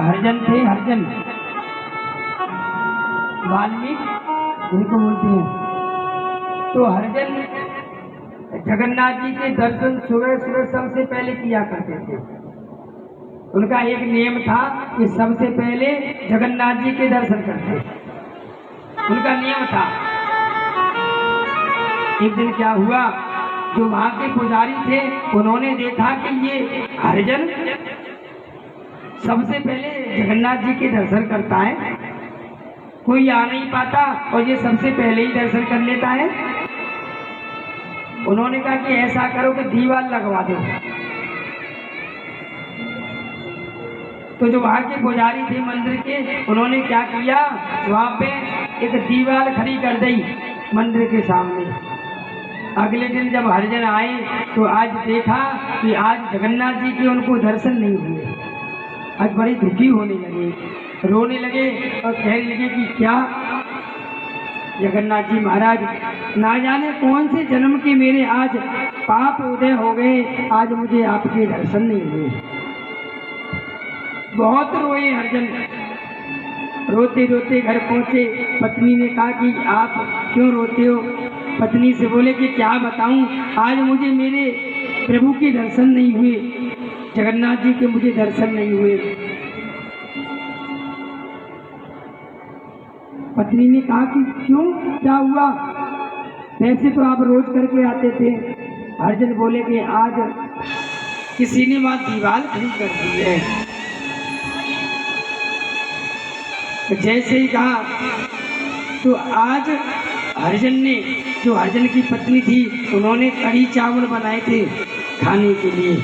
हरिजन थे, हरिजन वाल्मीकि जिनको बोलते हैं। तो हरिजन जगन्नाथ जी के दर्शन सुबह सुबह सबसे पहले किया करते थे। उनका एक नियम था कि सबसे पहले जगन्नाथ जी के दर्शन करते, उनका नियम था। एक दिन क्या हुआ, जो वहां के पुजारी थे उन्होंने देखा कि ये हरिजन सबसे पहले जगन्नाथ जी के दर्शन करता है, कोई आ नहीं पाता और ये सबसे पहले ही दर्शन कर लेता है। उन्होंने कहा कि ऐसा करो कि दीवार लगवा दो। तो जो वहां के पुजारी थे मंदिर के, उन्होंने क्या किया, वहां पे एक दीवार खड़ी कर दी मंदिर के सामने। अगले दिन जब हरिजन आए तो आज देखा कि आज जगन्नाथ जी के उनको दर्शन नहीं हुए। आज बड़े दुखी होने लगे, रोने लगे और कहने लगे कि क्या जगन्नाथ जी महाराज, ना जाने कौन से जन्म के मेरे आज पाप उदय हो गए, आज मुझे आपके दर्शन नहीं हुए। बहुत रोए हरिजन, रोते रोते घर पहुंचे। पत्नी ने कहा कि आप क्यों रोते हो? पत्नी से बोले कि क्या बताऊं, आज मुझे मेरे प्रभु के दर्शन नहीं हुए, जगन्नाथ जी के मुझे दर्शन नहीं हुए। पत्नी ने कहा कि क्यों, क्या हुआ? वैसे तो आप रोज करके आते थे। हरिजन बोले कि आज किसी ने वहां दीवार खड़ी कर दी है। तो जैसे ही कहा तो आज हरिजन ने, जो हरिजन की पत्नी थी, उन्होंने कढ़ी चावल बनाए थे खाने के लिए।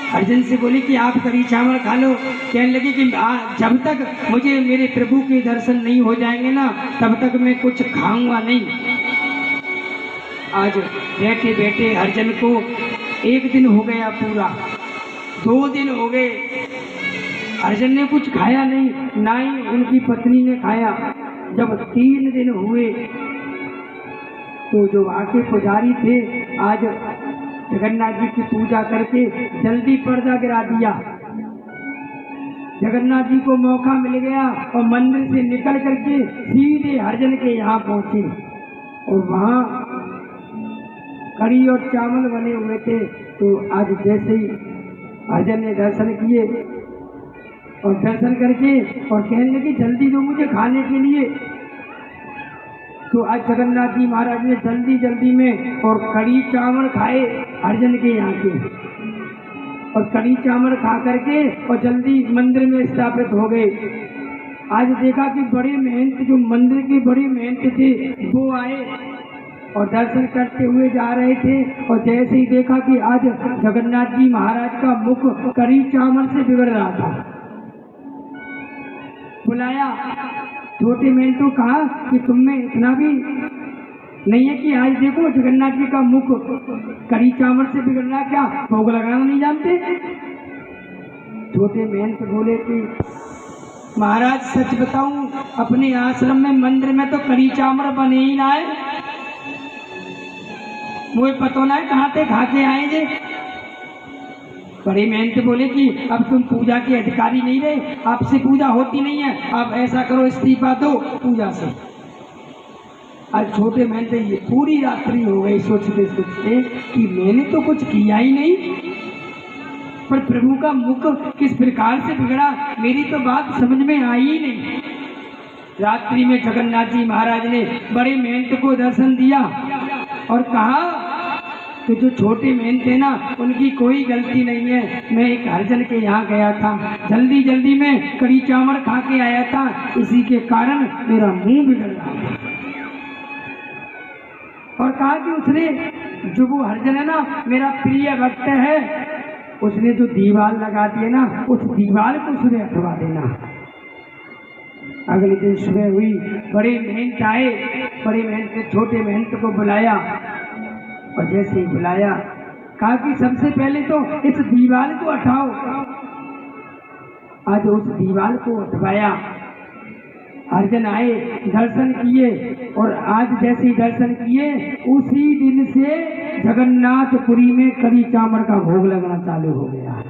हरिजन से बोले कि आप कढ़ी चावल खा लो। कहने लगे कि जब तक मुझे मेरे प्रभु के दर्शन नहीं हो जाएंगे ना, तब तक मैं कुछ खाऊंगा नहीं। आज बैठे बैठे हरिजन को एक दिन हो गया पूरा, 2 दिन हो गए, हरिजन ने कुछ खाया नहीं, ना ही उनकी पत्नी ने खाया। जब 3 दिन हुए तो जो वहाँ के पुजारी थे, आज जगन्नाथ जी की पूजा करके जल्दी पर्दा गिरा दिया। जगन्नाथ जी को मौका मिल गया और मंदिर से निकल करके सीधे हरिजन के यहाँ पहुंचे और वहाँ कढ़ी और चावल बने हुए थे। तो आज जैसे ही हरिजन ने दर्शन किए और दर्शन करके और कहने लगे जल्दी दो मुझे खाने के लिए। तो आज जगन्नाथ जी महाराज ने जल्दी जल्दी में और कढ़ी चावल खाए हरिजन के यहाँ के, और कढ़ी चावल खा करके और जल्दी मंदिर में स्थापित हो गए। आज देखा कि बड़े महंत, जो मंदिर के बड़े महंत थे, वो आए और दर्शन करते हुए जा रहे थे। और जैसे ही देखा कि आज जगन्नाथ जी महाराज का मुख कढ़ी चावल से बिगड़ रहा था, बुलाया छोटे मेंटू, कहा कि तुम में इतना भी नहीं है कि आज देखो जगन्नाथ जी का मुख कढ़ी चावल से बिगड़ रहा, क्या भोग लगाना नहीं जानते? छोटे मेंट बोले कि महाराज सच बताऊं, अपने आश्रम में मंदिर में तो कढ़ी चावल बने ही ना है, मुझे पता ना है कहाँ से खा के आए जे। बड़े मेहनत बोले कि अब तुम पूजा के अधिकारी नहीं रहे, आपसे पूजा होती नहीं है, आप ऐसा करो इस्तीफा दो पूजा से। आज छोटे मेहनत ये पूरी रात्रि हो गई सोचते सोचते कि मैंने तो कुछ किया ही नहीं, पर प्रभु का मुख किस प्रकार से बिगड़ा, मेरी तो बात समझ में आई ही नहीं। रात्रि में जगन्नाथ जी महाराज ने बड़े मेहनत को दर्शन दिया और कहा कि जो छोटे मेहनत है ना, उनकी कोई गलती नहीं है। मैं एक हरिजन के यहाँ गया था, जल्दी जल्दी में कढ़ी चावल खा के आया था, इसी के कारण मेरा मुंह बिगड़ रहा है। और कहा कि उसने, जो वो हरिजन है ना, मेरा प्रिय भक्त है, उसने जो दीवार लगा दी है ना, उस दीवार को सुबह हटवा देना। अगले दिन सुबह हुई, बड़े मेहनत आए, बड़े मेहनत ने छोटे मेहनत को बुलाया और जैसे ही बुलाया कहा कि सबसे पहले तो इस दीवार को हटाओ। आज उस दीवार को हटवाया, हरिजन आए, दर्शन किए, और आज जैसे ही दर्शन किए उसी दिन से जगन्नाथपुरी में कढ़ी चावल का भोग लगना चालू हो गया।